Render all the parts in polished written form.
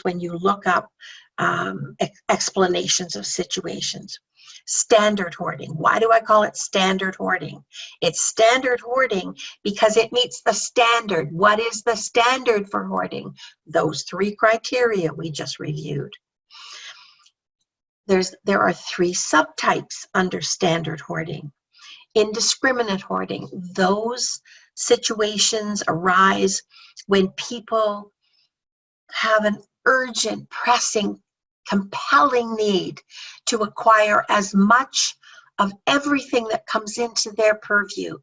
happens when you look up explanations of situations. Standard hoarding. Why do I call it standard hoarding? It's standard hoarding because it meets the standard. What is the standard for hoarding? Those 3 criteria we just reviewed. There are 3 subtypes under standard hoarding. Indiscriminate hoarding. Those situations arise when people have an urgent, pressing, compelling need to acquire as much of everything that comes into their purview.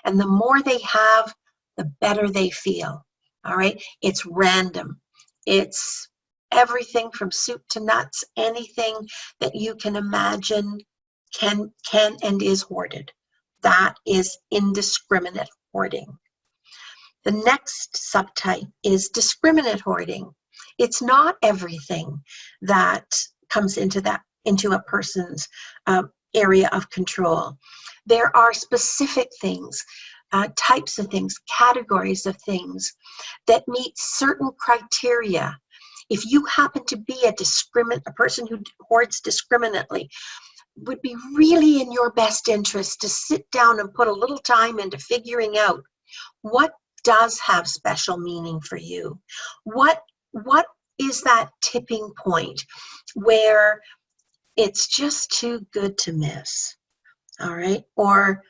And the more they have, the better they feel. All right? It's random. It's everything from soup to nuts. Anything that you can imagine can and is hoarded. That is indiscriminate hoarding. The next subtype is discriminate hoarding. It's not everything that comes into a person's area of control. There are specific things, types of things, categories of things that meet certain criteria. If you happen to be a person who hoards discriminately, would be really in your best interest to sit down and put a little time into figuring out what does have special meaning for you. What is that tipping point where it's just too good to miss? All right? Or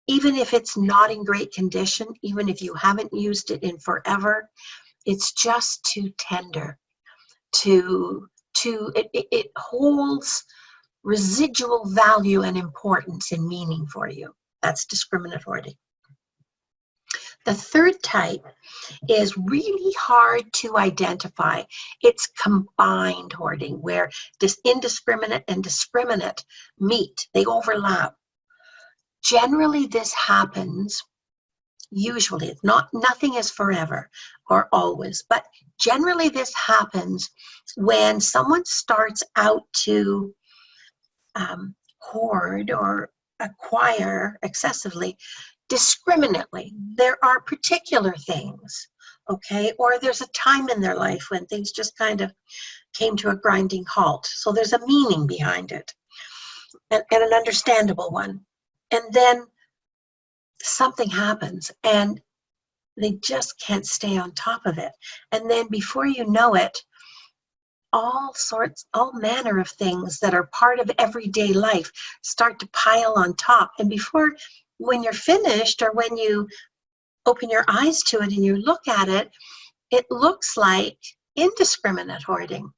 even if it's not in great condition, even if you haven't used it in forever, it's just too tender. It holds residual value and importance and meaning for you. That's discriminate hoarding. The third type is really hard to identify. It's combined hoarding, where indiscriminate and discriminate meet, they overlap. Generally, this happens, usually, nothing is forever or always, but generally this happens when someone starts out to hoard or acquire excessively, discriminately. There are particular things, okay, or there's a time in their life when things just kind of came to a grinding halt. So there's a meaning behind it, and an understandable one. And then something happens and they just can't stay on top of it. And then before you know it, all manner of things that are part of everyday life start to pile on top. And when you're finished, or when you open your eyes to it and you look at it, it looks like indiscriminate hoarding.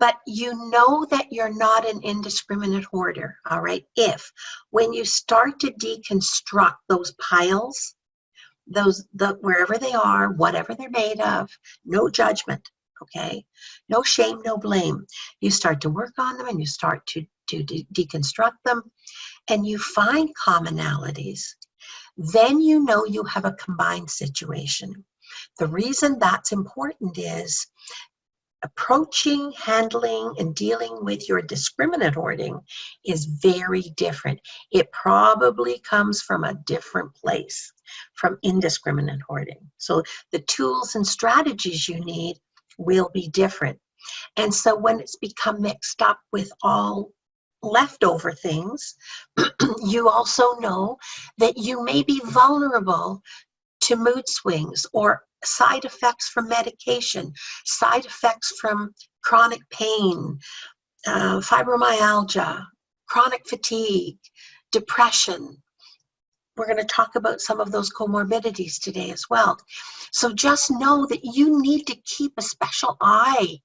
But you know that you're not an indiscriminate hoarder, all right? When you start to deconstruct those piles, wherever they are, whatever they're made of, no judgment, okay? No shame, no blame. You start to work on them and you start to deconstruct them, and you find commonalities. Then you know you have a combined situation. The reason that's important is approaching, handling, and dealing with your discriminate hoarding is very different. It probably comes from a different place from indiscriminate hoarding. So the tools and strategies you need will be different. And so when it's become mixed up with all leftover things, you also know that you may be vulnerable to mood swings or side effects from medication, side effects from chronic pain, fibromyalgia, chronic fatigue, depression. We're going to talk about some of those comorbidities today as well. So just know that you need to keep a special eye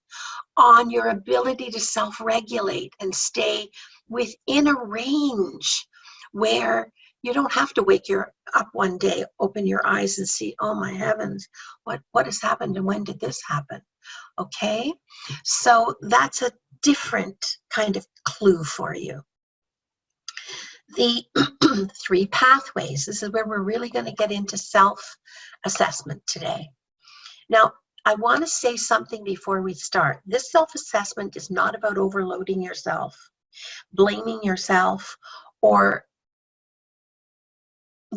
on your ability to self-regulate and stay within a range where you don't have to wake up one day, open your eyes and see, oh my heavens, what has happened and when did this happen? Okay, so that's a different kind of clue for you. The 3 pathways, this is where we're really going to get into self-assessment today. Now, I want to say something before we start. This self-assessment is not about overloading yourself, blaming yourself, or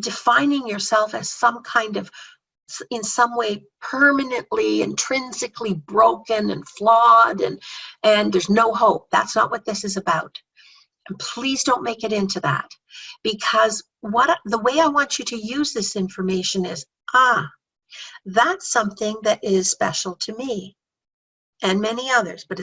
defining yourself as some kind of in some way permanently, intrinsically broken and flawed, and there's no hope. That's not what this is about. And please don't make it into that, because the way I want you to use this information is, that's something that is special to me and many others, but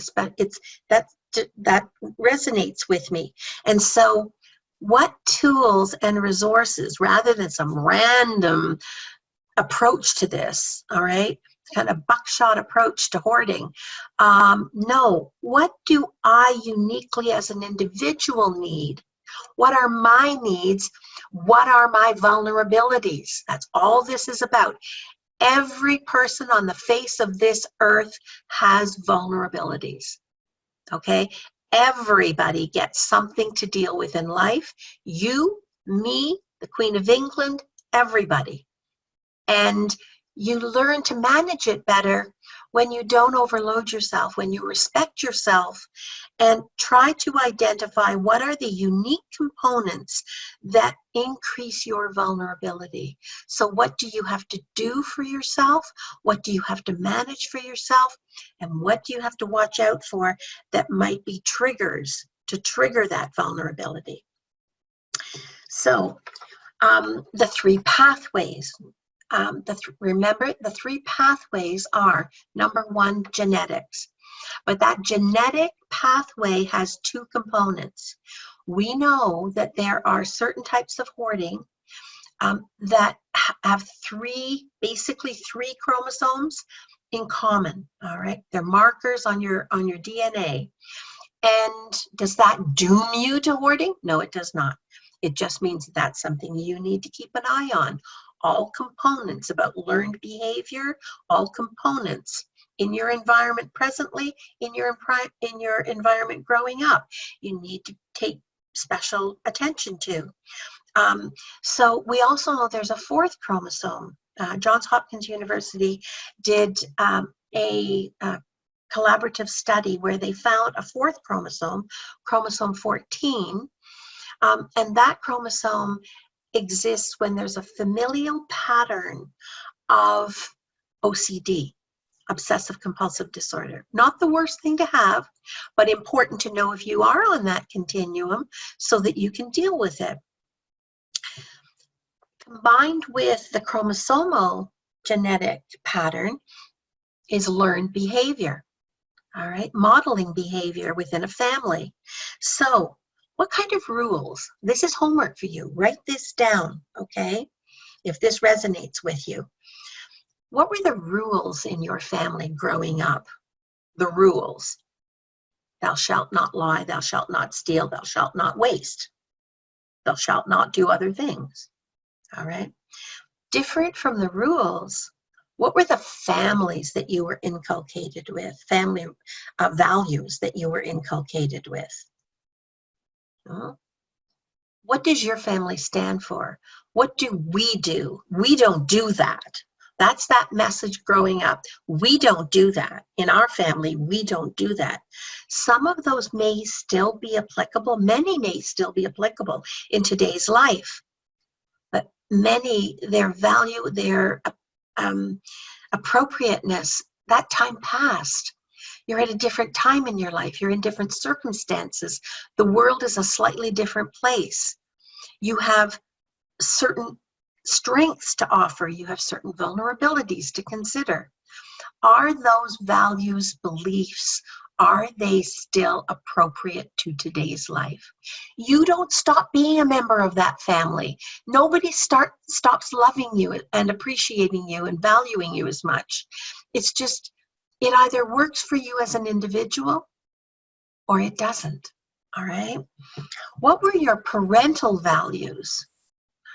that resonates with me. And so what tools and resources, rather than some random approach to this, all right, kind of buckshot approach to hoarding, no, what do I uniquely as an individual need? What are my needs? What are my vulnerabilities? That's all this is about. Every person on the face of this earth has vulnerabilities, okay? Everybody gets something to deal with in life. You, me, the Queen of England, everybody. And you learn to manage it better when you don't overload yourself, when you respect yourself and try to identify what are the unique components that increase your vulnerability. So what do you have to do for yourself? What do you have to manage for yourself? And what do you have to watch out for that might be triggers to trigger that vulnerability? So the three pathways. Remember, the three pathways are, number one, genetics. But that genetic pathway has two components. We know that there are certain types of hoarding that have basically three chromosomes in common, all right? They're markers on your DNA. And does that doom you to hoarding? No, it does not. It just means that's something you need to keep an eye on. All components about learned behavior, all components in your environment presently, in your environment growing up, you need to take special attention to. So we also know there's a fourth chromosome. Johns Hopkins University did a collaborative study where they found a fourth chromosome, chromosome 14, and that chromosome exists when there's a familial pattern of OCD, obsessive compulsive disorder. Not the worst thing to have, but important to know if you are on that continuum so that you can deal with it. Combined with the chromosomal genetic pattern is learned behavior, all right, modeling behavior within a family. So what kind of rules? This is homework for you. Write this down, okay? If this resonates with you. What were the rules in your family growing up? The rules. Thou shalt not lie, thou shalt not steal, thou shalt not waste. Thou shalt not do other things, all right? Different from the rules, what were the families that you were inculcated with? Family values that you were inculcated with? What does your family stand for? What do? We don't do that. That's that message growing up. We don't do that. In our family, we don't do that. Some of those may still be applicable. Many may still be applicable in today's life. But many, their value, their appropriateness, that time passed. You're at a different time in your life. You're in different circumstances. The world is a slightly different place. You have certain strengths to offer. You have certain vulnerabilities to consider. Are those values, beliefs, are they still appropriate to today's life? You don't stop being a member of that family. Nobody stops loving you and appreciating you and valuing you as much. It's just, it either works for you as an individual or it doesn't, all right? What were your parental values,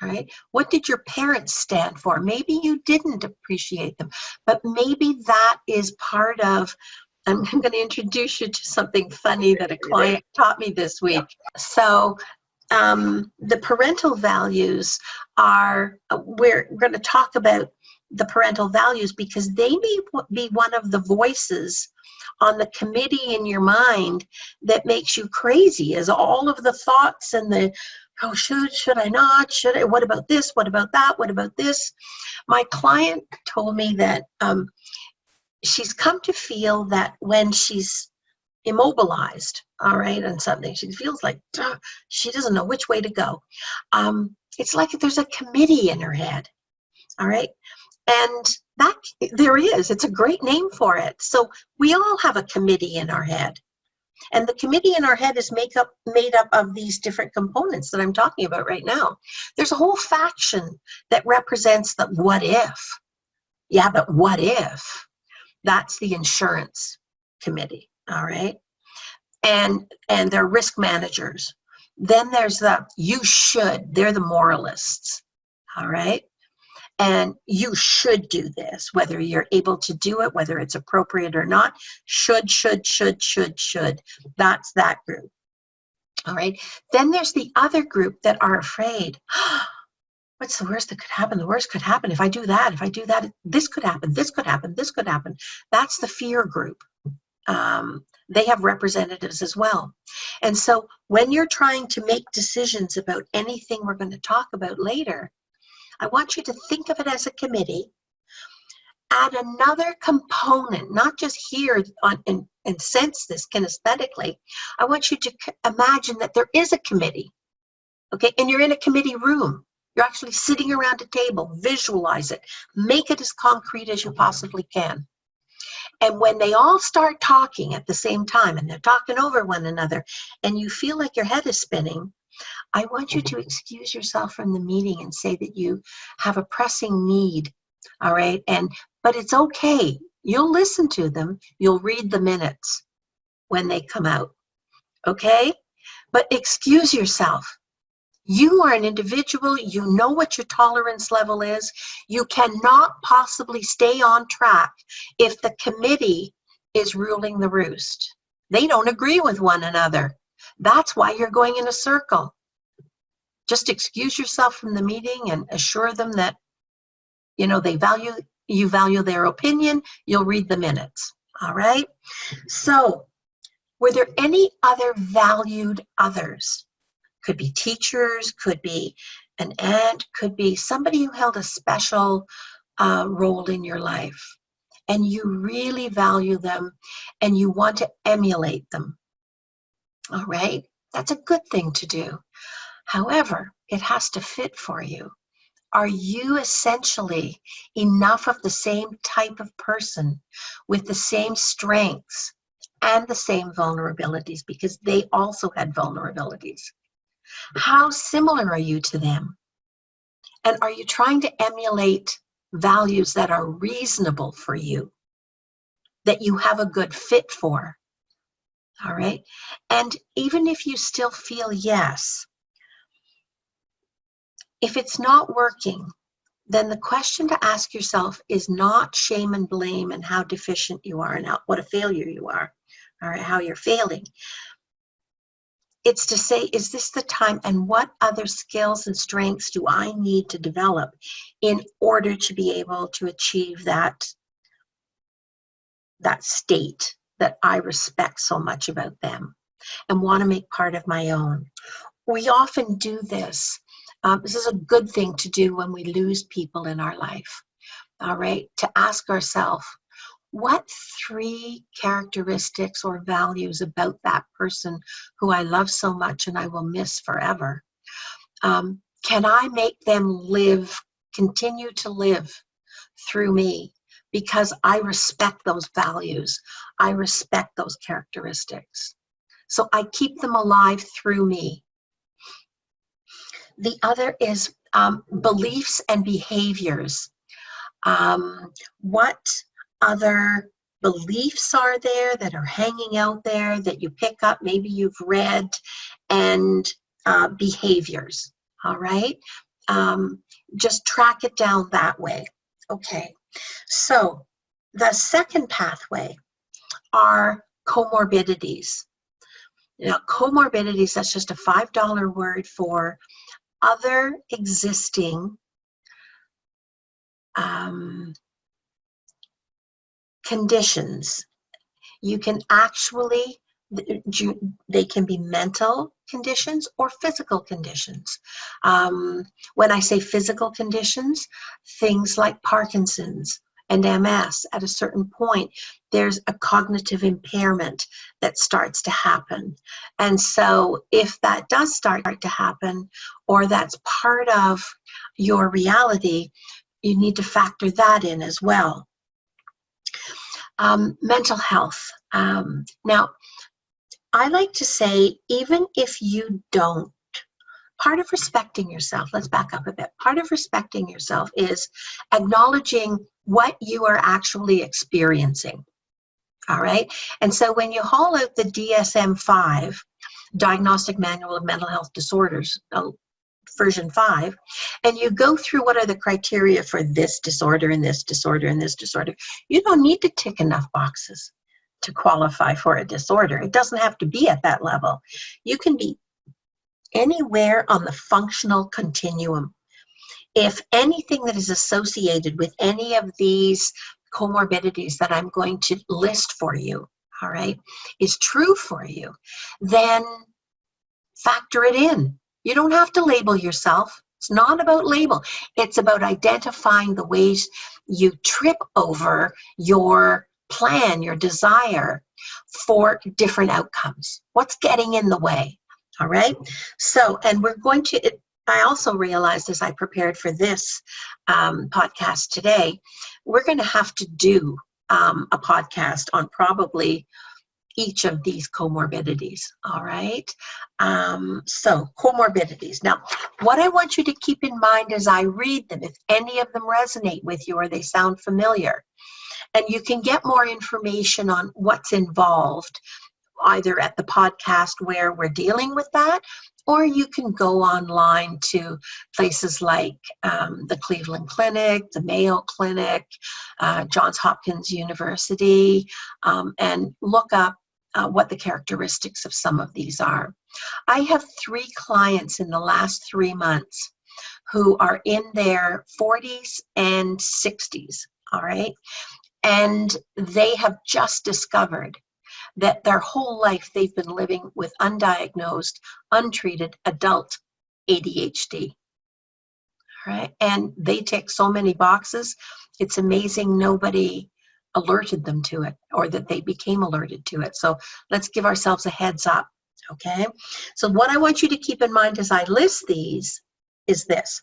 all right? What did your parents stand for? Maybe you didn't appreciate them, but maybe that is part of, I'm going to introduce you to something funny that a client taught me this week. So the parental values are, we're going to talk about the parental values because they may be one of the voices on the committee in your mind that makes you crazy, as all of the thoughts and the oh, should I not? Should I? What about this? What about that? What about this? My client told me that she's come to feel that when she's immobilized, all right, on something, she feels like she doesn't know which way to go. It's like there's a committee in her head, all right? And that there is, it's a great name for it. So we all have a committee in our head. And the committee in our head is made up of these different components that I'm talking about right now. There's a whole faction that represents the what if. Yeah, but what if? That's the insurance committee, all right? And they're risk managers. Then there's the you should, they're the moralists, all right? And you should do this, whether you're able to do it, whether it's appropriate or not. Should. That's that group. All right. Then there's the other group that are afraid. What's the worst that could happen? The worst could happen if I do that. If I do that, this could happen. This could happen. This could happen. That's the fear group. They have representatives as well. And so when you're trying to make decisions about anything we're going to talk about later, I want you to think of it as a committee. Add another component, not just hear and sense this kinesthetically. I want you to imagine that there is a committee, okay? And you're in a committee room. You're actually sitting around a table. Visualize it. Make it as concrete as you possibly can. And when they all start talking at the same time, and they're talking over one another, and you feel like your head is spinning, I want you to excuse yourself from the meeting and say that you have a pressing need, all right? But it's okay. You'll listen to them. You'll read the minutes when they come out, okay? But excuse yourself. You are an individual. You know what your tolerance level is. You cannot possibly stay on track if the committee is ruling the roost. They don't agree with one another. That's why you're going in a circle. Just excuse yourself from the meeting and assure them that, you know, you value their opinion. You'll read the minutes. All right. So were there any other valued others? Could be teachers, could be an aunt, could be somebody who held a special role in your life, and you really value them and you want to emulate them. All right. That's a good thing to do. However, it has to fit for you. Are you essentially enough of the same type of person with the same strengths and the same vulnerabilities, because they also had vulnerabilities? How similar are you to them? And are you trying to emulate values that are reasonable for you, that you have a good fit for? All right. And even if you still feel yes, if it's not working, then the question to ask yourself is not shame and blame and how deficient you are and what a failure you are, or how you're failing. It's to say, is this the time, and what other skills and strengths do I need to develop in order to be able to achieve that state that I respect so much about them and want to make part of my own? We often do this. This is a good thing to do when we lose people in our life, all right? To ask ourselves, what 3 characteristics or values about that person who I love so much and I will miss forever, can I make them continue to live through me, because I respect those values, I respect those characteristics. So I keep them alive through me. The other is beliefs and behaviors. What other beliefs are there that are hanging out there that you pick up, maybe you've read, and behaviors, all right? Just track it down that way. Okay, so the second pathway are comorbidities. Now, comorbidities, that's just a $5 word for other existing conditions. You can actually They can be mental conditions or physical conditions. When I say physical conditions, things like Parkinson's and MS, at a certain point, there's a cognitive impairment that starts to happen. And so if that does start to happen, or that's part of your reality, you need to factor that in as well. Mental health. Now, I like to say, even if you don't, part of respecting yourself, let's back up a bit. Part of respecting yourself is acknowledging what you are actually experiencing. All right. And so when you haul out the DSM-5, Diagnostic Manual of Mental Health Disorders, version 5, and you go through what are the criteria for this disorder and this disorder and this disorder, you don't need to tick enough boxes to qualify for a disorder. It doesn't have to be at that level. You can be anywhere on the functional continuum. If anything that is associated with any of these comorbidities that I'm going to list for you, all right, is true for you, then factor it in. You don't have to label yourself. It's not about label. It's about identifying the ways you trip over your plan, your desire for different outcomes. What's getting in the way? All right. So, and we're going to, I also realized as I prepared for this podcast today, we're going to have to do a podcast on probably each of these comorbidities. All right. So comorbidities. Now, what I want you to keep in mind as I read them, if any of them resonate with you or they sound familiar, and you can get more information on what's involved either at the podcast where we're dealing with that, or you can go online to places like the Cleveland Clinic, the Mayo Clinic, Johns Hopkins University, and look up what the characteristics of some of these are. I have 3 clients in the last 3 months who are in their 40s and 60s, all right? And they have just discovered that their whole life they've been living with undiagnosed, untreated adult ADHD. All right? And they tick so many boxes, it's amazing nobody alerted them to it or that they became alerted to it. So let's give ourselves a heads up, okay? So what I want you to keep in mind as I list these is this: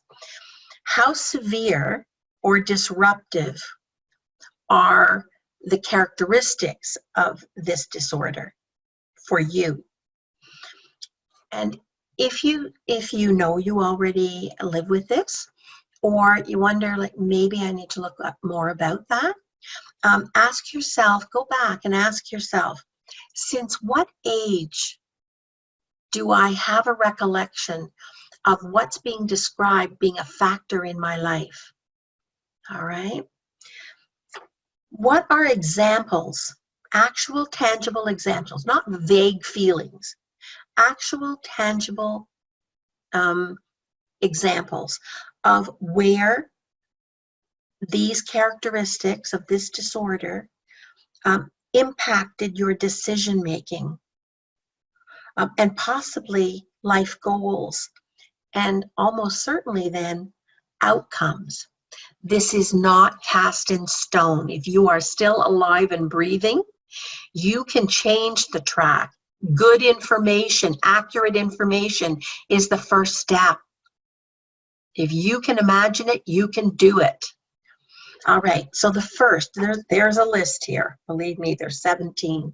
how severe or disruptive are the characteristics of this disorder for you? And if you know you already live with this, or you wonder, like, maybe I need to look up more about that, ask yourself, go back and ask yourself, since what age do I have a recollection of what's being described being a factor in my life? All right. What are examples, actual tangible examples, not vague feelings, actual tangible examples of where these characteristics of this disorder impacted your decision making and possibly life goals, and almost certainly then outcomes. This is not cast in stone. If you are still alive and breathing, you can change the track. Good information, accurate information is the first step. If you can imagine it, you can do it. All right, so the first, there's a list here. Believe me, there's 17.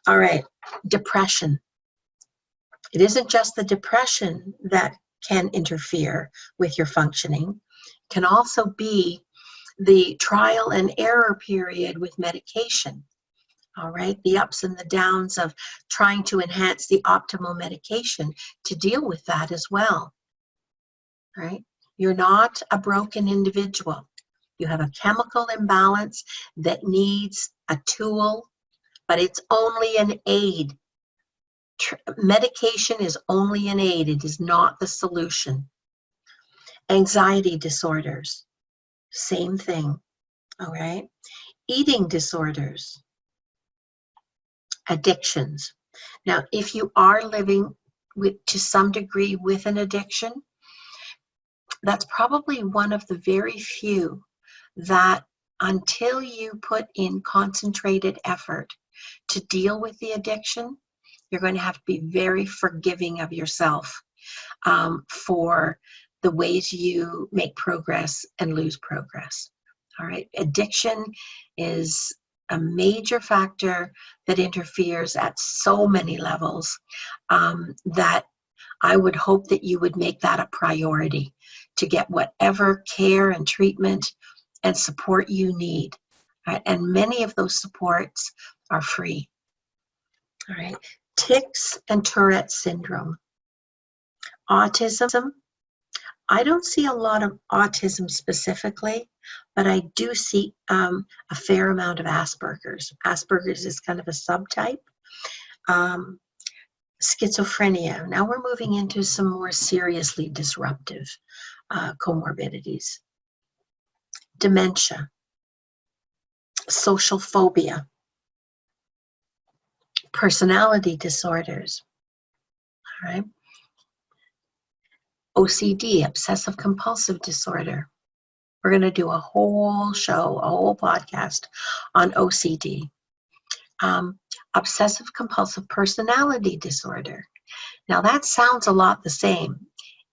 All right, depression. It isn't just the depression that can interfere with your functioning. It can also be the trial and error period with medication. All right, the ups and the downs of trying to enhance the optimal medication to deal with that as well. All right, you're not a broken individual. You have a chemical imbalance that needs a tool, but it's only an aid. Medication is only an aid. It is not the solution. Anxiety disorders, same thing. All right, eating disorders, addictions. Now, if you are living to some degree with an addiction, that's probably one of the very few that until you put in concentrated effort to deal with the addiction, you're going to have to be very forgiving of yourself for the ways you make progress and lose progress. All right. Addiction is a major factor that interferes at so many levels that I would hope that you would make that a priority to get whatever care and treatment and support you need. Right? And many of those supports are free. All right. Tics and Tourette syndrome. Autism. I don't see a lot of autism specifically, but I do see a fair amount of Asperger's. Asperger's is kind of a subtype. Schizophrenia. Now we're moving into some more seriously disruptive comorbidities. Dementia. Social phobia. Personality disorders. All right. OCD, obsessive compulsive disorder. We're going to do a whole show, a whole podcast on OCD. Obsessive compulsive personality disorder. Now that sounds a lot the same,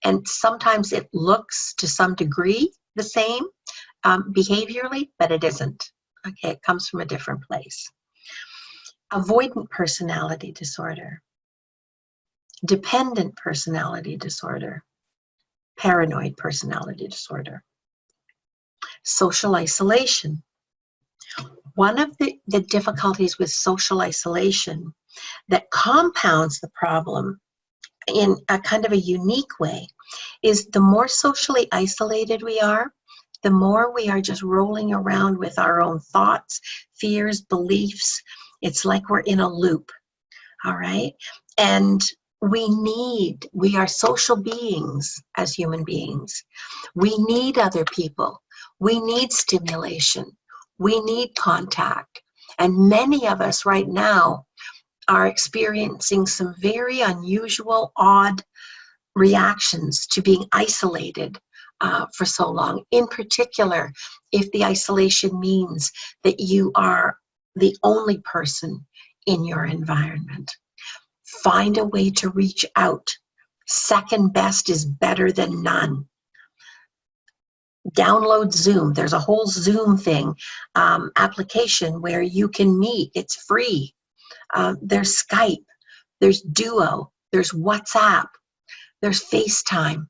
and sometimes it looks to some degree the same behaviorally, but it isn't. Okay, it comes from a different place. Avoidant personality disorder. Dependent personality disorder. Paranoid personality disorder. Social isolation. One of the difficulties with social isolation that compounds the problem in a kind of a unique way is the more socially isolated we are, the more we are just rolling around with our own thoughts, fears, beliefs. It's like we're in a loop, all right? And we are social beings as human beings. We need other people. We need stimulation. We need contact. And many of us right now are experiencing some very unusual, odd reactions to being isolated for so long. In particular, if the isolation means that you are the only person in your environment. Find a way to reach out. Second best is better than none. Download Zoom. There's a whole Zoom thing, application where you can meet. It's free. There's Skype. There's Duo. There's WhatsApp. There's FaceTime.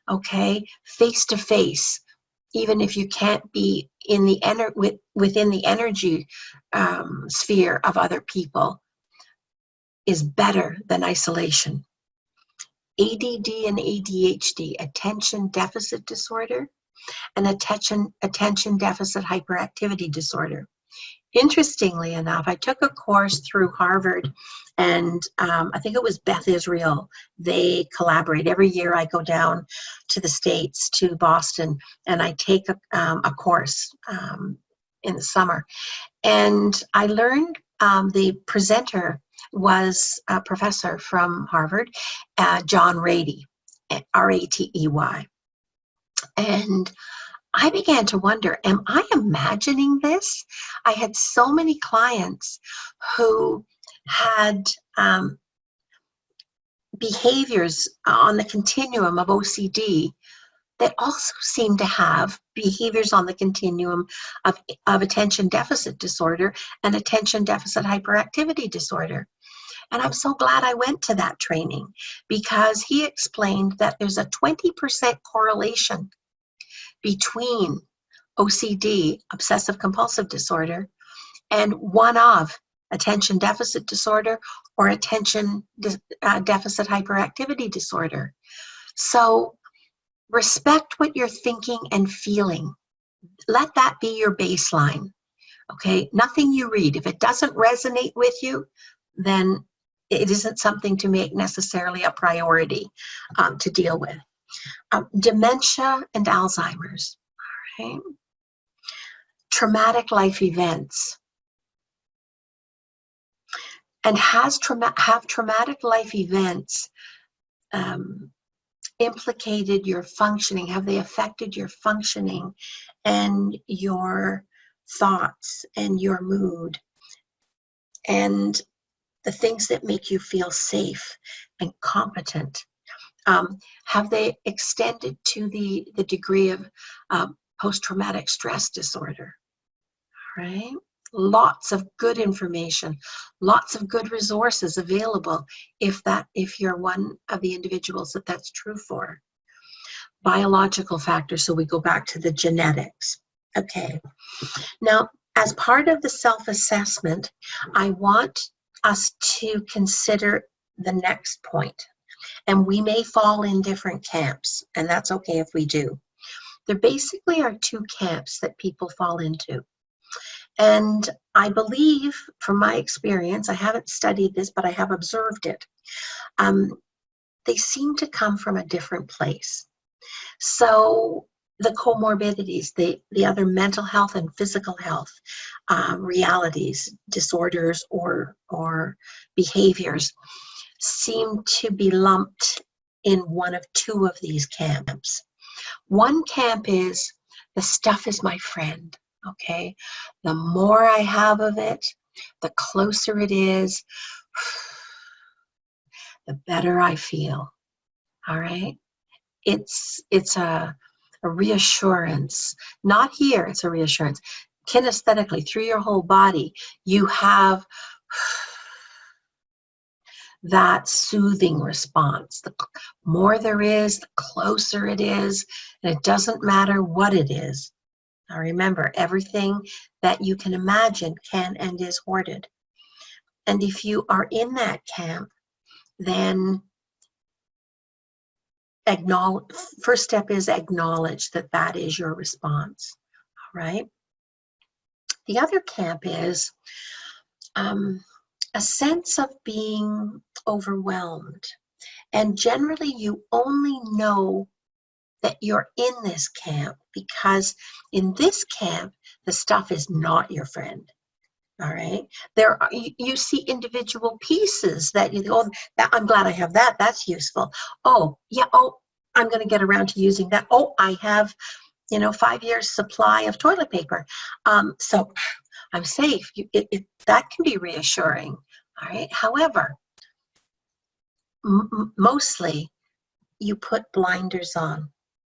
Okay, face to face. Even if you can't be in the within the energy sphere of other people, is better than isolation. ADD and ADHD, attention deficit disorder, and attention deficit hyperactivity disorder. Interestingly enough, I took a course through Harvard, and I think it was Beth Israel. They collaborate. Every year I go down to the States, to Boston, and I take a course in the summer. And I learned the presenter was a professor from Harvard, John Ratey, R-A-T-E-Y. And I began to wonder, am I imagining this? I had so many clients who had behaviors on the continuum of OCD that also seemed to have behaviors on the continuum of attention deficit disorder and attention deficit hyperactivity disorder. And I'm so glad I went to that training, because he explained that there's a 20% correlation between OCD, obsessive compulsive disorder, and one of attention deficit disorder or attention deficit hyperactivity disorder. So respect what you're thinking and feeling. Let that be your baseline, okay? Nothing you read. If it doesn't resonate with you, then it isn't something to make necessarily a priority to deal with. Dementia and Alzheimer's, all right? Traumatic life events. And have traumatic life events implicated your functioning? Have they affected your functioning and your thoughts and your mood and the things that make you feel safe and competent? Have they extended to the degree of post-traumatic stress disorder? Right? Lots of good information, lots of good resources available if you're one of the individuals that's true for. Biological factors, so we go back to the genetics. Okay. Now, as part of the self-assessment, I want us to consider the next point. And we may fall in different camps, and that's okay if we do. There basically are two camps that people fall into. And I believe, from my experience, I haven't studied this, but I have observed it. They seem to come from a different place. So the comorbidities, the other mental health and physical health realities, disorders or behaviors seem to be lumped in one of two of these camps. One camp is, the stuff is my friend, okay? The more I have of it, the closer it is, the better I feel, all right? It's a reassurance. Not here, it's a reassurance. Kinesthetically, through your whole body, you have that soothing response. The more there is, the closer it is, and it doesn't matter what it is. Now remember, everything that you can imagine can and is hoarded. And if you are in that camp, then first step is acknowledge that that is your response, all right? The other camp is a sense of being overwhelmed. And generally you only know that you're in this camp because in this camp, the stuff is not your friend. All right. You see individual pieces that you go, oh, I'm glad I have that. That's useful. Oh, yeah. Oh, I'm going to get around to using that. Oh, I have, 5 years supply of toilet paper. So I'm safe. That can be reassuring. All right. However, mostly you put blinders on,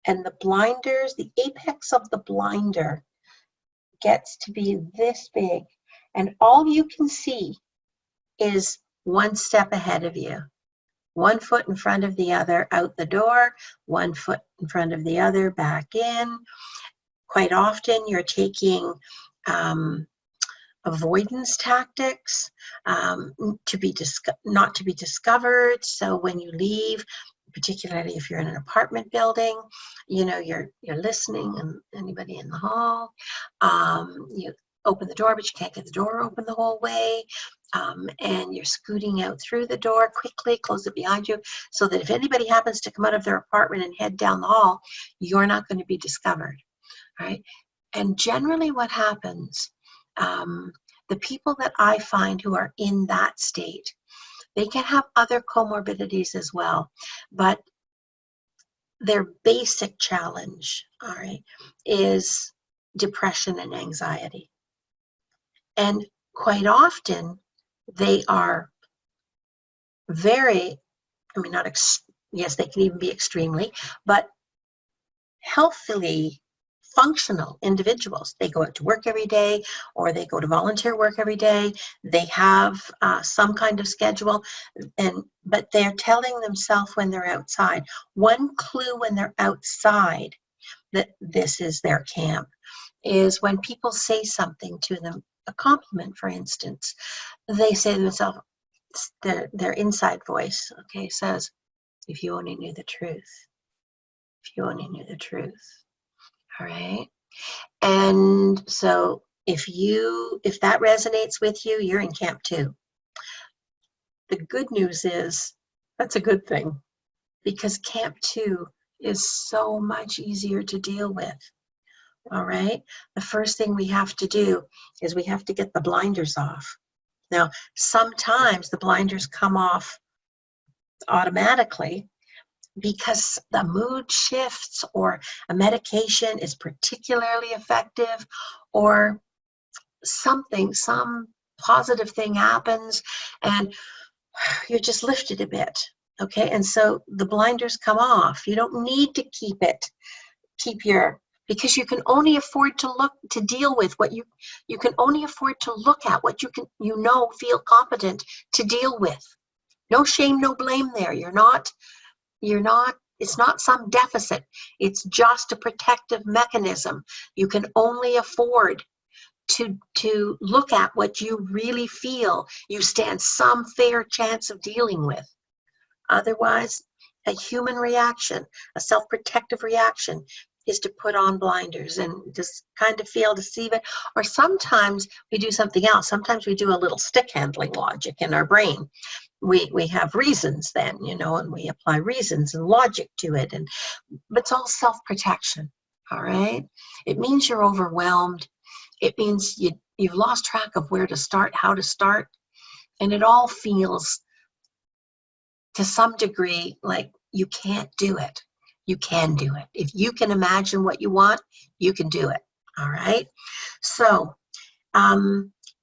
and the blinders, the apex of the blinder gets to be this big, and all you can see is one step ahead of you. 1 foot in front of the other out the door, 1 foot in front of the other back in. Quite often you're taking avoidance tactics, not to be discovered. So when you leave, particularly if you're in an apartment building, you're listening, and anybody in the hall, you open the door, but you can't get the door open the whole way, and you're scooting out through the door quickly, close it behind you, so that if anybody happens to come out of their apartment and head down the hall, you're not going to be discovered, right? And generally what happens, the people that I find who are in that state, they can have other comorbidities as well, but their basic challenge, all right, is depression and anxiety. And quite often they are very, yes, they can even be extremely, but healthily functional individuals. They go out to work every day, or they go to volunteer work every day. They have some kind of schedule, but they're telling themselves when they're outside. One clue when they're outside that this is their camp is when people say something to them, a compliment, for instance. They say to themselves, their inside voice, okay, says, if you only knew the truth. If you only knew the truth. All right. And so if that resonates with you, you're in camp 2. The good news is that's a good thing, because camp 2 is so much easier to deal with. All right. The first thing we have to do is we have to get the blinders off. Now, sometimes the blinders come off automatically because the mood shifts, or a medication is particularly effective, or some positive thing happens, and you're just lifted a bit. Okay, and so the blinders come off. You don't need to because you can only afford to deal with what you can only afford to look at what you can, feel competent to deal with. No shame, no blame there. It's not some deficit. It's just a protective mechanism. You can only afford to look at what you really feel you stand some fair chance of dealing with. Otherwise, a human reaction, a self-protective reaction, is to put on blinders and just kind of feel deceive it. Or sometimes we do something else. Sometimes we do a little stick handling logic in our brain. We have reasons then, and we apply reasons and logic to it. But it's all self-protection, all right? It means you're overwhelmed. It means you've lost track of where to start, how to start, and it all feels to some degree like you can't do it. You can do it. If you can imagine what you want, you can do it, all right? So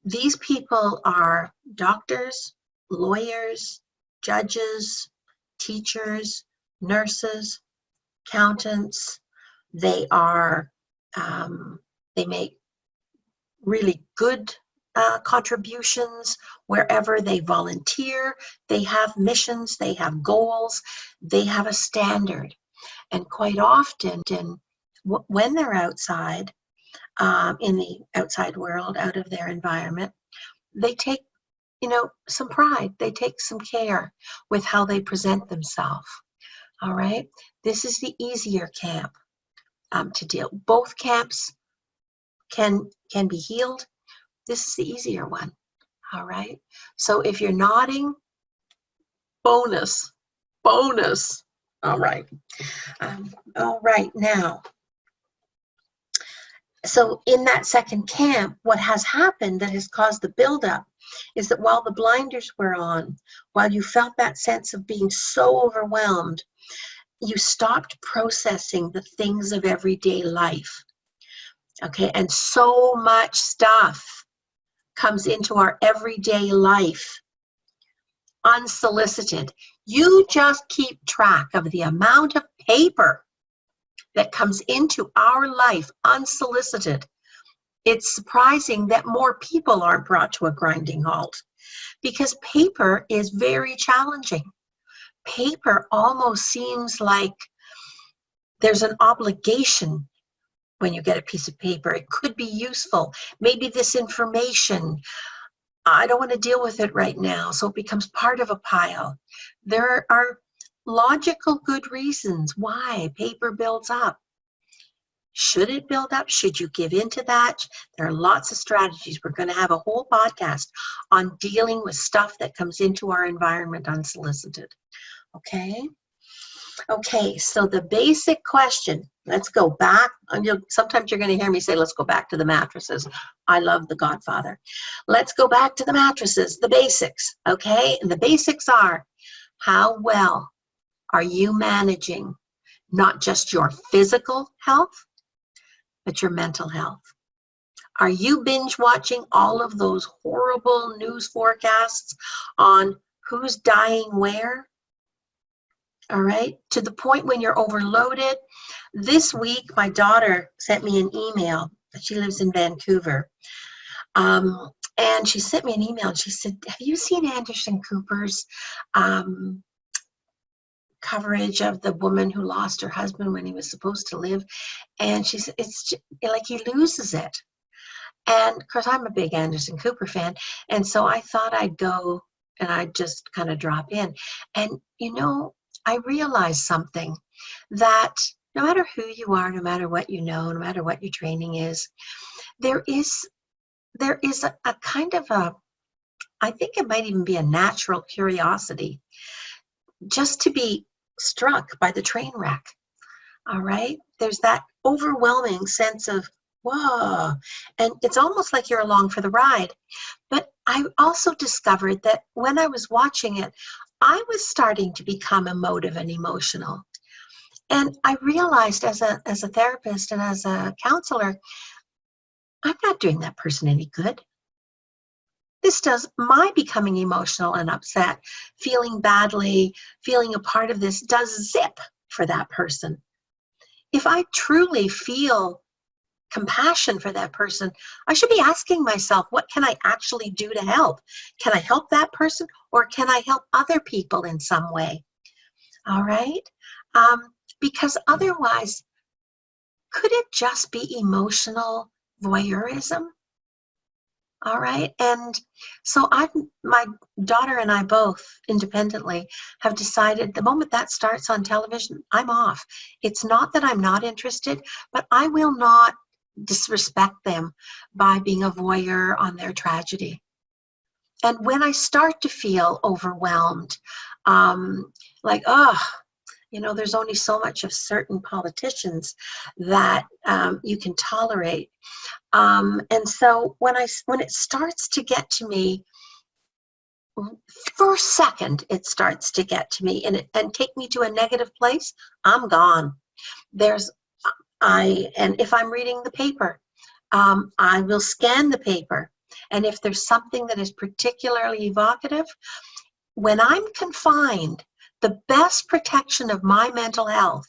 these people are doctors, lawyers, judges, teachers, nurses, accountants. They make really good contributions wherever they volunteer. They have missions, they have goals, they have a standard. And quite often, when they're outside, in the outside world, out of their environment, they take, some pride. They take some care with how they present themselves. All right? This is the easier camp to deal. Both camps can be healed. This is the easier one. All right? So if you're nodding, bonus. All right. All right, now. So in that second camp, what has happened that has caused the buildup is that while the blinders were on, while you felt that sense of being so overwhelmed, you stopped processing the things of everyday life. Okay, and so much stuff comes into our everyday life unsolicited. You just keep track of the amount of paper that comes into our life unsolicited. It's surprising that more people aren't brought to a grinding halt, because paper is very challenging. Paper almost seems like there's an obligation when you get a piece of paper. It could be useful. Maybe this information, I don't want to deal with it right now, so it becomes part of a pile. There are logical good reasons why paper builds up. Should it build up? Should you give into that? There are lots of strategies. We're going to have a whole podcast on dealing with stuff that comes into our environment unsolicited. Okay? Okay, so the basic question, let's go back. Sometimes you're going to hear me say, let's go back to the mattresses. I love The Godfather. Let's go back to the mattresses, the basics, okay? And the basics are, how well are you managing not just your physical health, but your mental health? Are you binge watching all of those horrible news forecasts on who's dying where? All right, to the point when you're overloaded. This week, my daughter sent me an email. She lives in Vancouver. And she sent me an email and she said, have you seen Anderson Cooper's coverage of the woman who lost her husband when he was supposed to live? And she said, it's just, like he loses it. And of course, I'm a big Anderson Cooper fan. And so I thought I'd go and I'd just kind of drop in. And, I realized something, that no matter who you are, no matter what you know, no matter what your training is, there is a kind of I think it might even be a natural curiosity just to be struck by the train wreck. All right? There's that overwhelming sense of, whoa, and it's almost like you're along for the ride. But I also discovered that when I was watching it, I was starting to become emotive and emotional. And I realized as a therapist and as a counselor, I'm not doing that person any good. This does my becoming emotional and upset, feeling badly, feeling a part of this does zip for that person. If I truly feel compassion for that person, I should be asking myself, what can I actually do to help? Can I help that person or can I help other people in some way? All right. Um, because otherwise, could it just be emotional voyeurism? All right. And so my daughter and I both independently have decided the moment that starts on television, I'm off. It's not that I'm not interested, but I will not disrespect them by being a voyeur on their tragedy. And when I start to feel overwhelmed, like, oh, there's only so much of certain politicians that you can tolerate. And so when it starts to get to me, first second it starts to get to me and take me to a negative place, I'm gone. And if I'm reading the paper, I will scan the paper. And if there's something that is particularly evocative, when I'm confined, the best protection of my mental health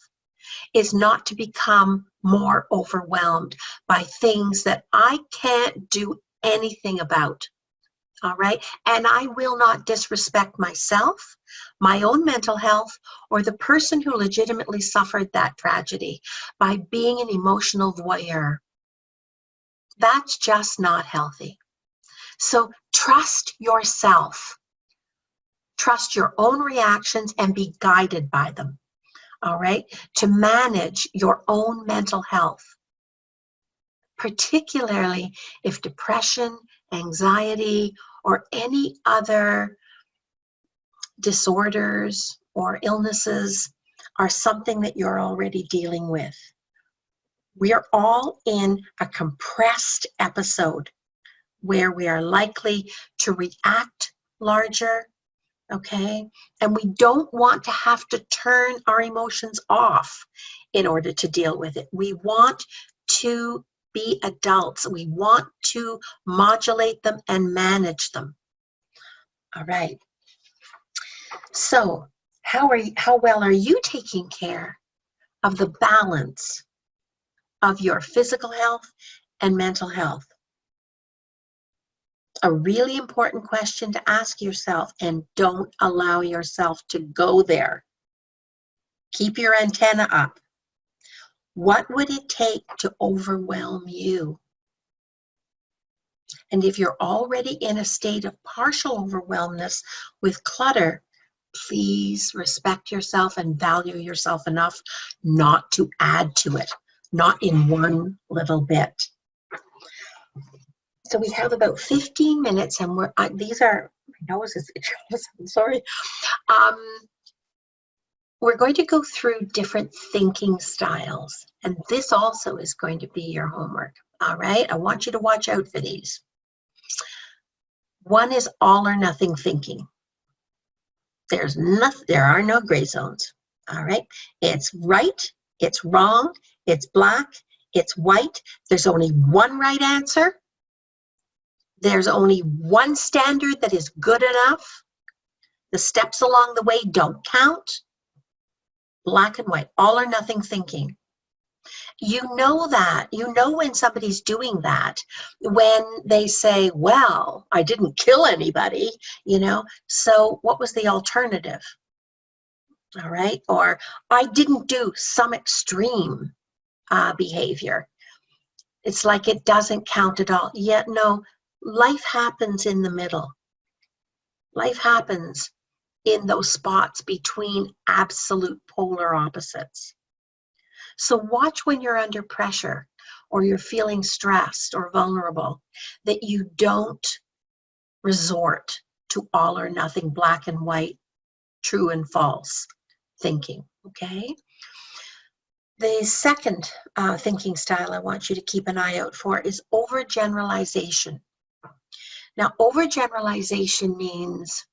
is not to become more overwhelmed by things that I can't do anything about. All right. And I will not disrespect myself, my own mental health, or the person who legitimately suffered that tragedy by being an emotional voyeur. That's just not healthy. So trust yourself. Trust your own reactions and be guided by them. All right. To manage your own mental health, particularly if depression, anxiety, or any other disorders or illnesses are something that you're already dealing with. We are all in a compressed episode where we are likely to react larger, okay? And we don't want to have to turn our emotions off in order to deal with it. We want to be adults. We want to modulate them and manage them. All right. So how well are you taking care of the balance of your physical health and mental health? A really important question to ask yourself, and don't allow yourself to go there. Keep your antenna up. What would it take to overwhelm you? And if you're already in a state of partial overwhelmness with clutter, please respect yourself and value yourself enough not to add to it, not in one little bit. So we have about 15 minutes, and these are, my nose is itching, I'm sorry. We're going to go through different thinking styles, and this also is going to be your homework. All right, I want you to watch out for these. One is all or nothing thinking. There are no gray zones. All right, it's right, it's wrong, it's black, it's white. There's only one right answer. There's only one standard that is good enough. The steps along the way don't count. Black and white, all or nothing thinking. You know that. You know when somebody's doing that, when they say, well, I didn't kill anybody, so what was the alternative? All right. Or I didn't do some extreme behavior. It's like it doesn't count at all. Yet, no, life happens in the middle. Life happens in those spots between absolute polar opposites. So watch when you're under pressure or you're feeling stressed or vulnerable, that you don't resort to all or nothing, black and white, true and false thinking, okay? The second thinking style I want you to keep an eye out for is overgeneralization. Now, overgeneralization means,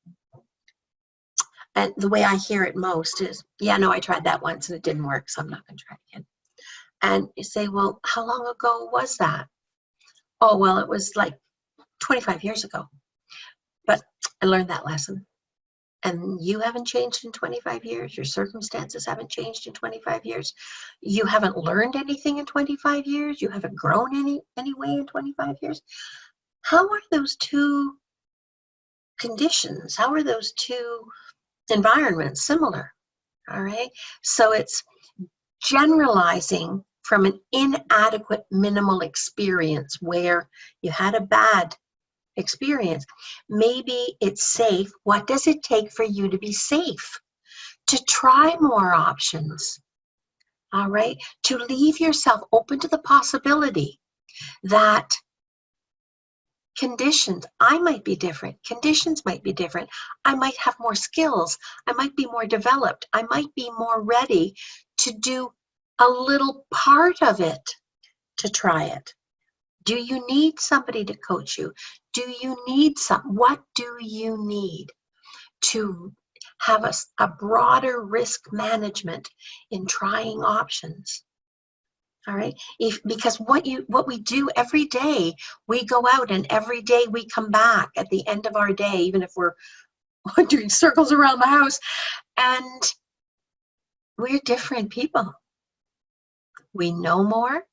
and the way I hear it most is, yeah, no, I tried that once and it didn't work, so I'm not going to try it again. And you say, well, how long ago was that? Oh, well, it was like 25 years ago. But I learned that lesson. And you haven't changed in 25 years. Your circumstances haven't changed in 25 years. You haven't learned anything in 25 years. You haven't grown any way in 25 years. How are those two conditions? How are those two environments similar? All right. So it's generalizing from an inadequate minimal experience where you had a bad experience. Maybe it's safe. What does it take for you to be safe? To try more options. All right. To leave yourself open to the possibility that conditions, I might be different. Conditions might be different. I might have more skills. I might be more developed. I might be more ready to do a little part of it, to try it. Do you need somebody to coach you? Do you need what do you need to have a broader risk management in trying options? All right. Because what we do every day, we go out and every day we come back at the end of our day, even if we're doing circles around the house, and we're different people. We know more.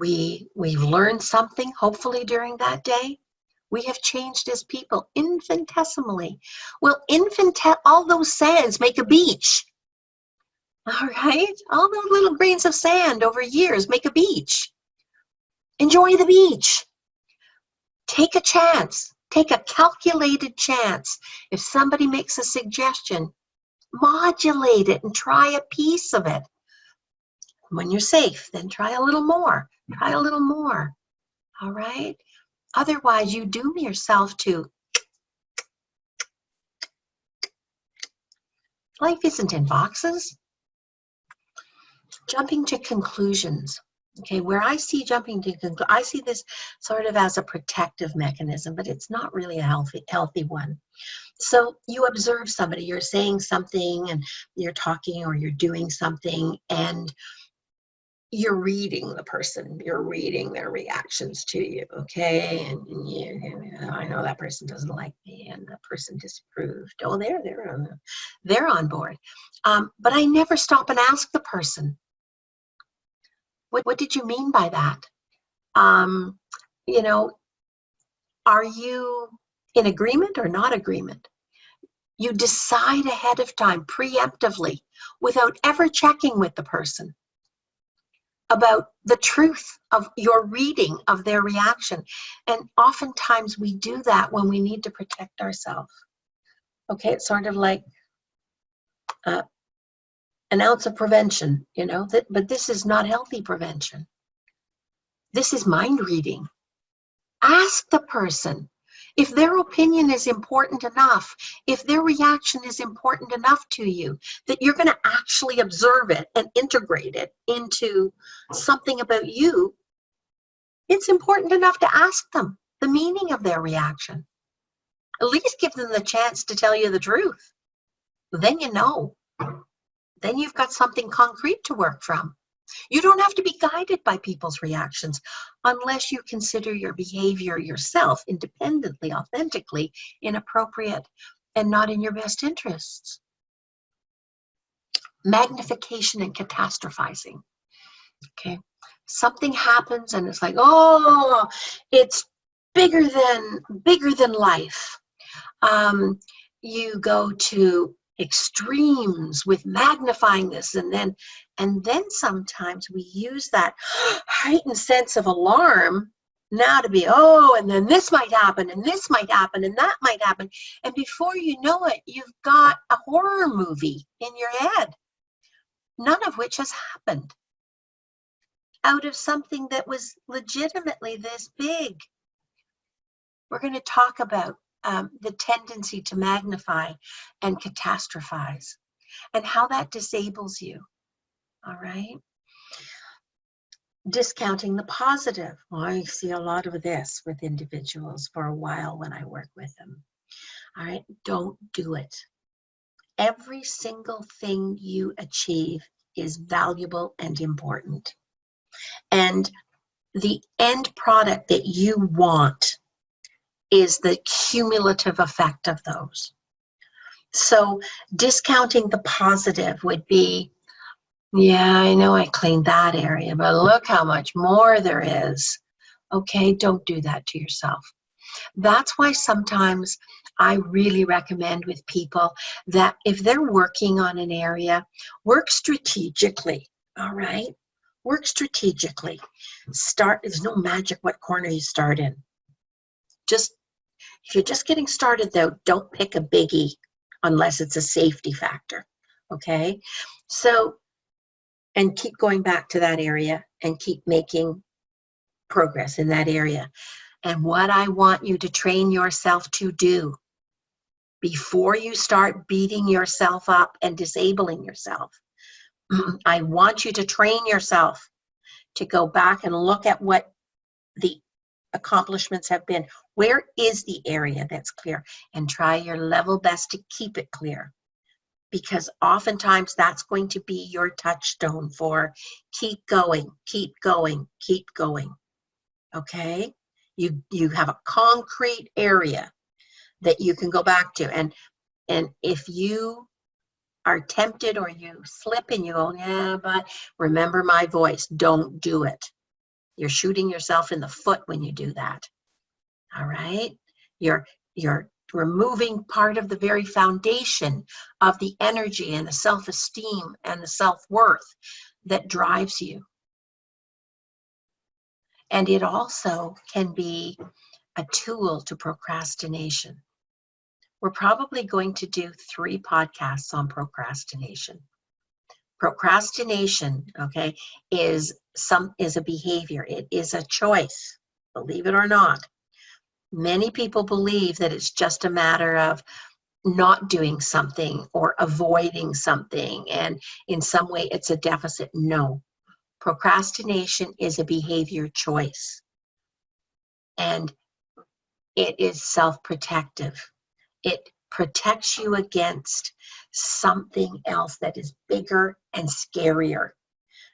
We've learned something, hopefully, during that day. We have changed as people infinitesimally. Well, all those sands make a beach. All right? All those little grains of sand over years make a beach. Enjoy the beach. Take a chance. Take a calculated chance. If somebody makes a suggestion, modulate it and try a piece of it. When you're safe, then try a little more. Try a little more. All right? Otherwise, you doom yourself to life isn't in boxes. Jumping to conclusions. Okay, where I see jumping to conclusions, I see this sort of as a protective mechanism, but it's not really a healthy one. So you observe somebody, you're saying something and you're talking or you're doing something, and you're reading the person, you're reading their reactions to you, okay? And I know that person doesn't like me, and that person disapproved. Oh, they're on board. But I never stop and ask the person, what did you mean by that? You know, are you in agreement or not agreement? You decide ahead of time, preemptively, without ever checking with the person about the truth of your reading of their reaction. And oftentimes we do that when we need to protect ourselves. Okay, it's sort of like an ounce of prevention, you know, but this is not healthy prevention. This is mind reading. Ask the person if their opinion is important enough, if their reaction is important enough to you, that you're going to actually observe it and integrate it into something about you. It's important enough to ask them the meaning of their reaction. At least give them the chance to tell you the truth. Then you know. Then you've got something concrete to work from. You don't have to be guided by people's reactions unless you consider your behavior yourself independently, authentically inappropriate and not in your best interests. Magnification and catastrophizing. Okay, something happens and it's like, oh, it's bigger than life. You go to extremes with magnifying this, and then sometimes we use that heightened sense of alarm now to be, oh, and then this might happen, and this might happen, and that might happen, and before you know it, you've got a horror movie in your head, none of which has happened, out of something that was legitimately this big. We're going to talk about the tendency to magnify and catastrophize and how that disables you. All right. discounting the positive. Well, I see a lot of this with individuals for a while when I work with them. All right, don't do it. Every single thing you achieve is valuable and important. And the end product that you want is the cumulative effect of those. So discounting the positive would be, yeah, I know I cleaned that area, but look how much more there is. Okay, don't do that to yourself. That's why sometimes I really recommend with people that if they're working on an area, work strategically, all right? Work strategically. There's no magic what corner you start in. Just, if you're just getting started though, don't pick a biggie unless it's a safety factor, okay? So, and keep going back to that area and keep making progress in that area. And what I want you to train yourself to do before you start beating yourself up and disabling yourself, I want you to train yourself to go back and look at what the accomplishments have been. Where is the area that's clear? And try your level best to keep it clear. Because oftentimes that's going to be your touchstone for keep going, keep going, keep going. Okay? You have a concrete area that you can go back to. And if you are tempted or you slip and you go, yeah, but remember my voice, don't do it. You're shooting yourself in the foot when you do that. All right? You're removing part of the very foundation of the energy and the self-esteem and the self-worth that drives you. And it also can be a tool to procrastination. We're probably going to do 3 podcasts on procrastination. Procrastination, okay, is a behavior. It is a choice, believe it or not. Many people believe that it's just a matter of not doing something or avoiding something, and in some way it's a deficit. No, procrastination is a behavior choice, and it is self-protective. It protects you against something else that is bigger and scarier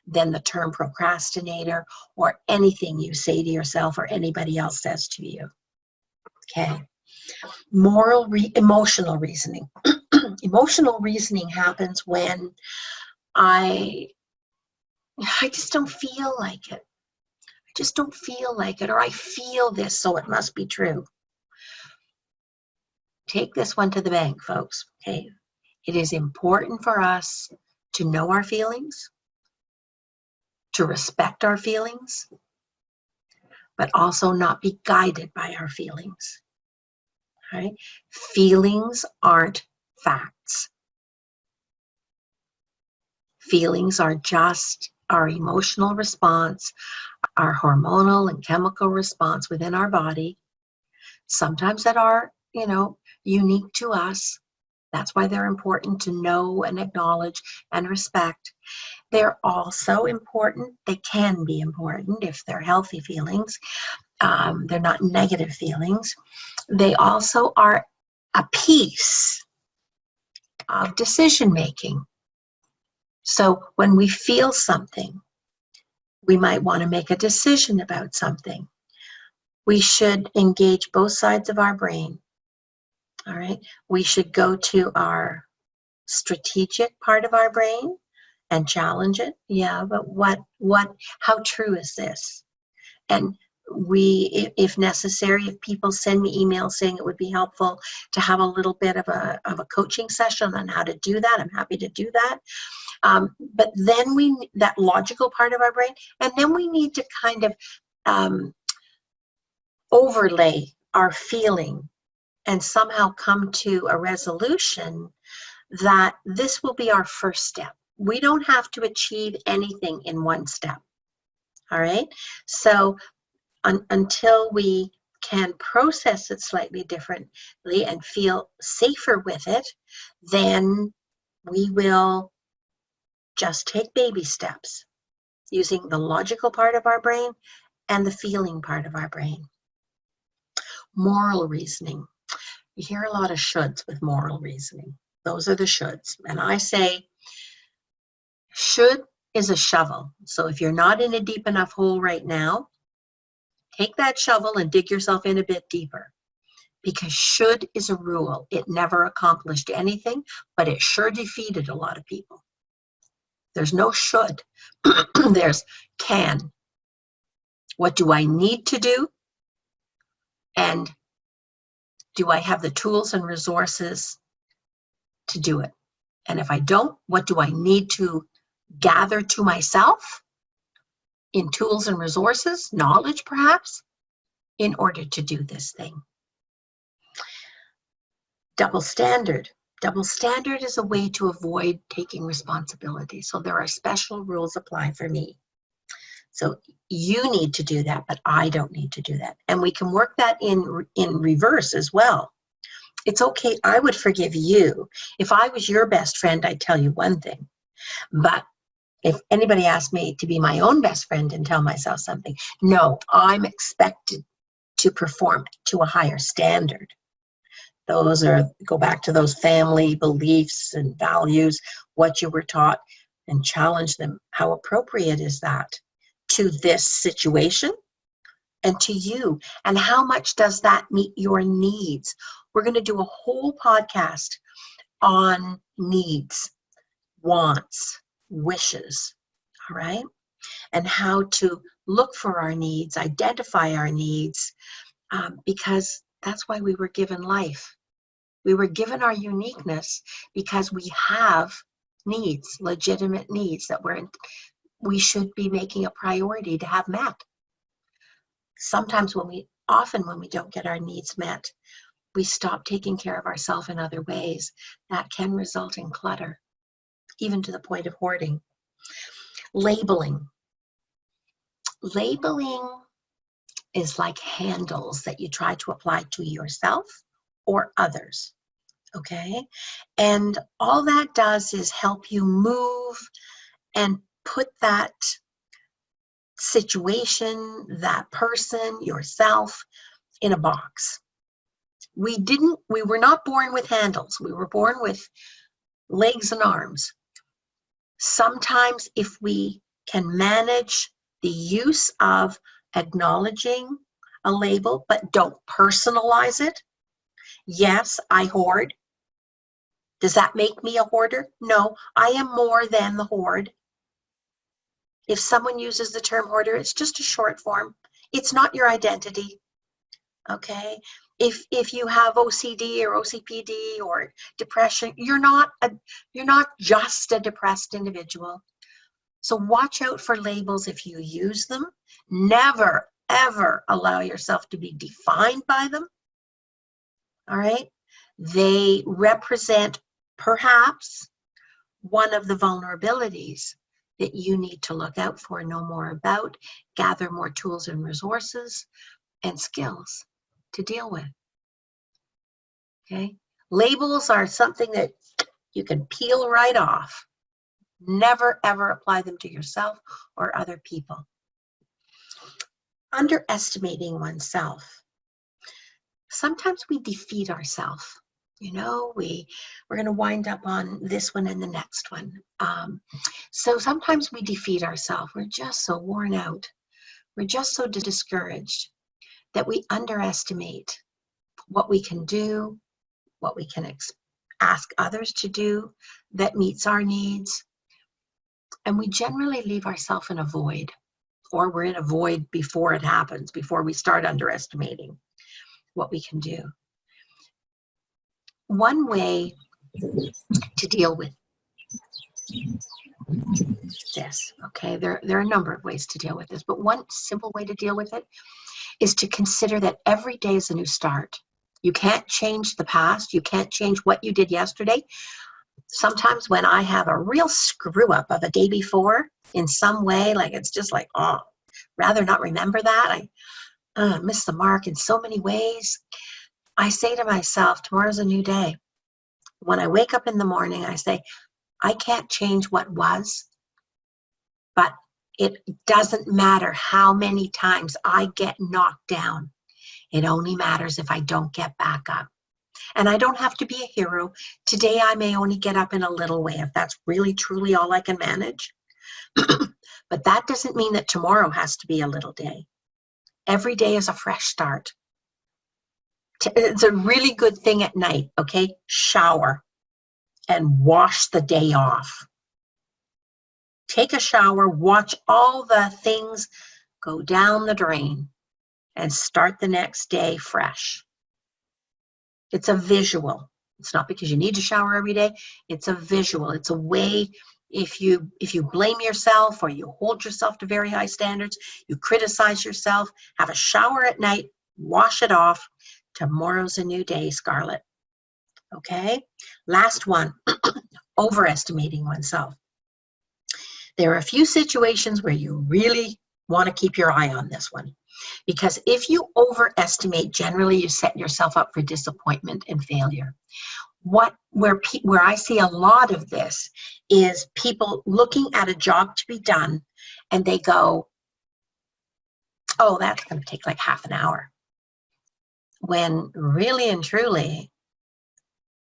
than the term procrastinator or anything you say to yourself or anybody else says to you. Okay. Emotional reasoning. Emotional reasoning happens when I just don't feel like it. I just don't feel like it, or I feel this, so it must be true. Take this one to the bank, folks, okay? It is important for us to know our feelings, to respect our feelings, but also not be guided by our feelings, right? Feelings aren't facts. Feelings are just our emotional response, our hormonal and chemical response within our body, sometimes that are, unique to us. That's why they're important to know and acknowledge and respect. They're also important. They can be important if they're healthy feelings. They're not negative feelings. They also are a piece of decision making. So when we feel something, we might want to make a decision about something. We should engage both sides of our brain. All right. We should go to our strategic part of our brain and challenge it. Yeah, but how true is this? And if necessary, if people send me emails saying it would be helpful to have a little bit of a coaching session on how to do that, I'm happy to do that. But then that logical part of our brain, and then we need to kind of overlay our feeling and somehow come to a resolution that this will be our first step. We don't have to achieve anything in one step. All right? So until we can process it slightly differently and feel safer with it, then we will just take baby steps. using the logical part of our brain and the feeling part of our brain. Moral reasoning. You hear a lot of shoulds with moral reasoning. Those are the shoulds. And I say, should is a shovel. So if you're not in a deep enough hole right now, take that shovel and dig yourself in a bit deeper. Because should is a rule. It never accomplished anything, but it sure defeated a lot of people. There's no should. There's can. What do I need to do? And do I have the tools and resources to do it? And if I don't, what do I need to gather to myself in tools and resources, knowledge perhaps, in order to do this thing? Double standard. Double standard is a way to avoid taking responsibility. So there are special rules apply for me. So you need to do that, but I don't need to do that. And we can work that in reverse as well. It's okay, I would forgive you. If I was your best friend, I'd tell you one thing. But if anybody asked me to be my own best friend and tell myself something, no, I'm expected to perform to a higher standard. Those are, go back to those family beliefs and values, what you were taught, and challenge them. How appropriate is that to this situation and to you? And how much does that meet your needs? We're going to do a whole podcast on needs, wants, wishes, all right? And how to look for our needs, identify our needs, because that's why we were given life. We were given our uniqueness because we have needs, legitimate needs that we should be making a priority to have met. Sometimes often when we don't get our needs met, we stop taking care of ourselves in other ways. That can result in clutter, even to the point of hoarding. Labeling. Labeling is like handles that you try to apply to yourself or others, okay? And all that does is help you move and put that situation, that person, yourself, in a box. We were not born with handles. We were born with legs and arms. Sometimes if we can manage the use of acknowledging a label, but don't personalize it. Yes, I hoard. Does that make me a hoarder? No, I am more than the hoard. If someone uses the term hoarder, it's just a short form. It's not your identity, okay? If you have OCD or OCPD or depression, you're not just a depressed individual. So watch out for labels if you use them. Never, ever allow yourself to be defined by them. All right? They represent perhaps one of the vulnerabilities that you need to look out for, know more about, gather more tools and resources and skills to deal with. Okay? Labels are something that you can peel right off. Never, ever apply them to yourself or other people. Underestimating oneself. Sometimes we defeat ourselves. You know, we're going to wind up on this one and the next one. So sometimes we defeat ourselves. We're just so worn out. We're just so discouraged that we underestimate what we can do, what we can ask others to do that meets our needs. And we generally leave ourselves in a void, or we're in a void before it happens, before we start underestimating what we can do. One way to deal with this, okay, there are a number of ways to deal with this, but one simple way to deal with it is to consider that every day is a new start. You can't change the past. You can't change what you did yesterday. Sometimes when I have a real screw up of a day before in some way, like it's just like, oh, rather not remember that. I miss the mark in so many ways. I say to myself, tomorrow's a new day. When I wake up in the morning, I say, I can't change what was, but It doesn't matter how many times I get knocked down. It only matters if I don't get back up. And I don't have to be a hero. Today, I may only get up in a little way if that's really, truly all I can manage. But that doesn't mean that tomorrow has to be a little day. Every day is a fresh start. It's a really good thing at night, okay? Shower and wash the day off. Take a shower, watch all the things go down the drain, and start the next day fresh. It's a visual. It's not because you need to shower every day. It's a visual. It's a way, if you blame yourself or you hold yourself to very high standards, you criticize yourself, have a shower at night, wash it off. Tomorrow's a new day, Scarlett. Okay? Last one, overestimating oneself. There are a few situations where you really want to keep your eye on this one. Because if you overestimate, generally you set yourself up for disappointment and failure. Where I see a lot of this is people looking at a job to be done and they go, oh, that's going to take like half an hour. When really and truly,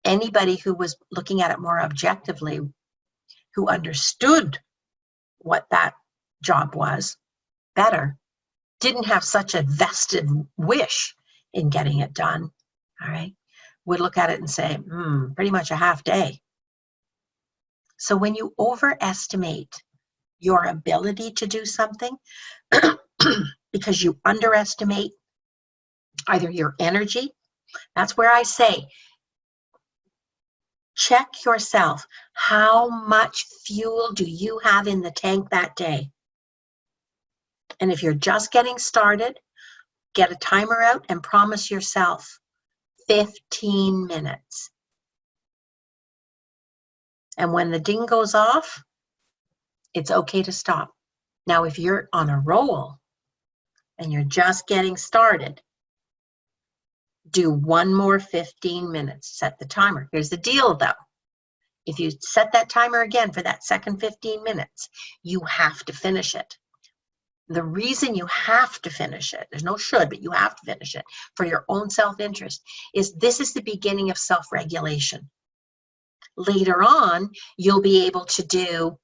anybody who was looking at it more objectively, who understood what that job was better, didn't have such a vested wish in getting it done, all right, would look at it and say, pretty much a half day. So when you overestimate your ability to do something because you underestimate either your energy, that's where I say, check yourself. How much fuel do you have in the tank that day? And if you're just getting started, get a timer out and promise yourself 15 minutes. And when the ding goes off, it's okay to stop. Now, if you're on a roll and you're just getting started, do one more 15 minutes. Set the timer. Here's the deal, though. If you set that timer again for that second 15 minutes, you have to finish it. The reason you have to finish it, there's no should, but you have to finish it for your own self-interest, is this is the beginning of self-regulation. Later on, you'll be able to do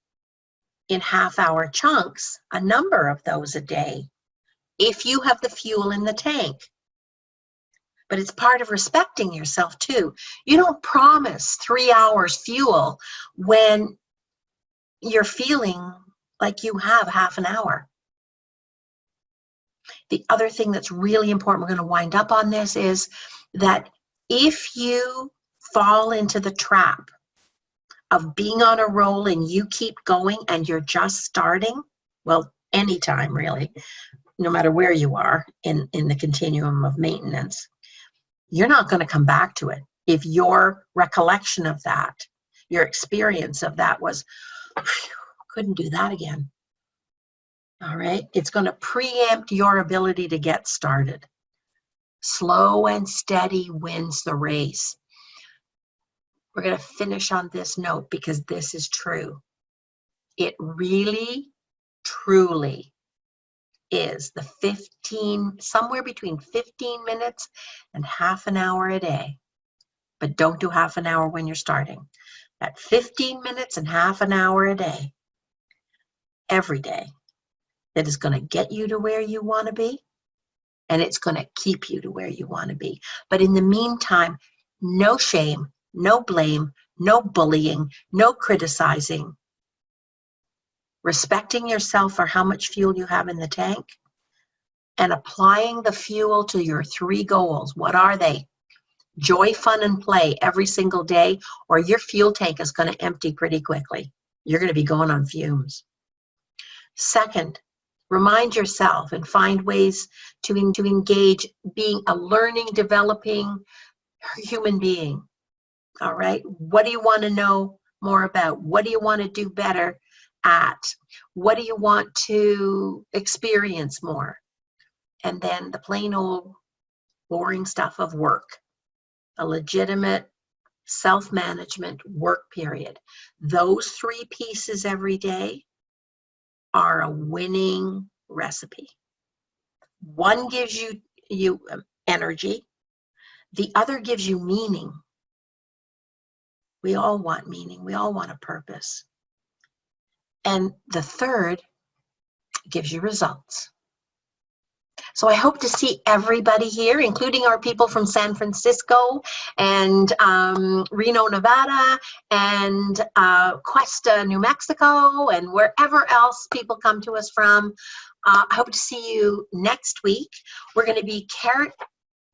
in half-hour chunks a number of those a day if you have the fuel in the tank. But it's part of respecting yourself too. You don't promise 3 hours fuel when you're feeling like you have half an hour. The other thing that's really important, we're going to wind up on this, is that if you fall into the trap of being on a roll and you keep going and you're just starting, well, anytime really, no matter where you are in the continuum of maintenance, you're not going to come back to it. If your recollection of that, your experience of that was, couldn't do that again. All right, it's going to preempt your ability to get started. Slow and steady wins the race. We're going to finish on this note because this is true. It really, truly is the somewhere between 15 minutes and half an hour a day. But don't do half an hour when you're starting. That 15 minutes and half an hour a day, every day, that is going to get you to where you want to be, and it's going to keep you to where you want to be. But in the meantime, no shame, no blame, no bullying, no criticizing. Respecting yourself for how much fuel you have in the tank and applying the fuel to your 3 goals. What are they? Joy, fun, and play every single day, or your fuel tank is going to empty pretty quickly. You're going to be going on fumes. Second, remind yourself and find ways to engage being a learning, developing human being. All right? What do you want to know more about? What do you want to do better at? What do you want to experience more? And then the plain old boring stuff of work. A legitimate self-management work period. Those 3 pieces every day are a winning recipe. One gives you energy. The other gives you meaning. We all want meaning. We all want a purpose. And the third gives you results. So I hope to see everybody here, including our people from San Francisco and Reno, Nevada, and Cuesta, New Mexico, and wherever else people come to us from. I hope to see you next week. We're going to be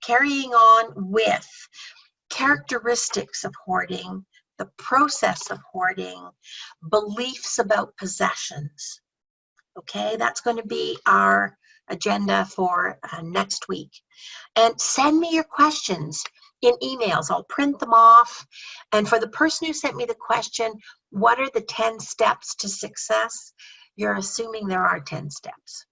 carrying on with characteristics of hoarding, the process of hoarding, beliefs about possessions. Okay, that's going to be our agenda for next week. And send me your questions in emails. I'll print them off. And for the person who sent me the question, what are the 10 steps to success? You're assuming there are 10 steps.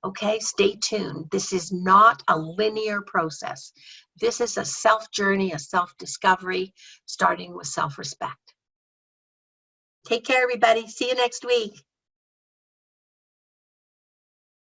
Okay, stay tuned. This is not a linear process. This is a self-journey, a self-discovery, starting with self-respect. Take care, everybody. See you next week.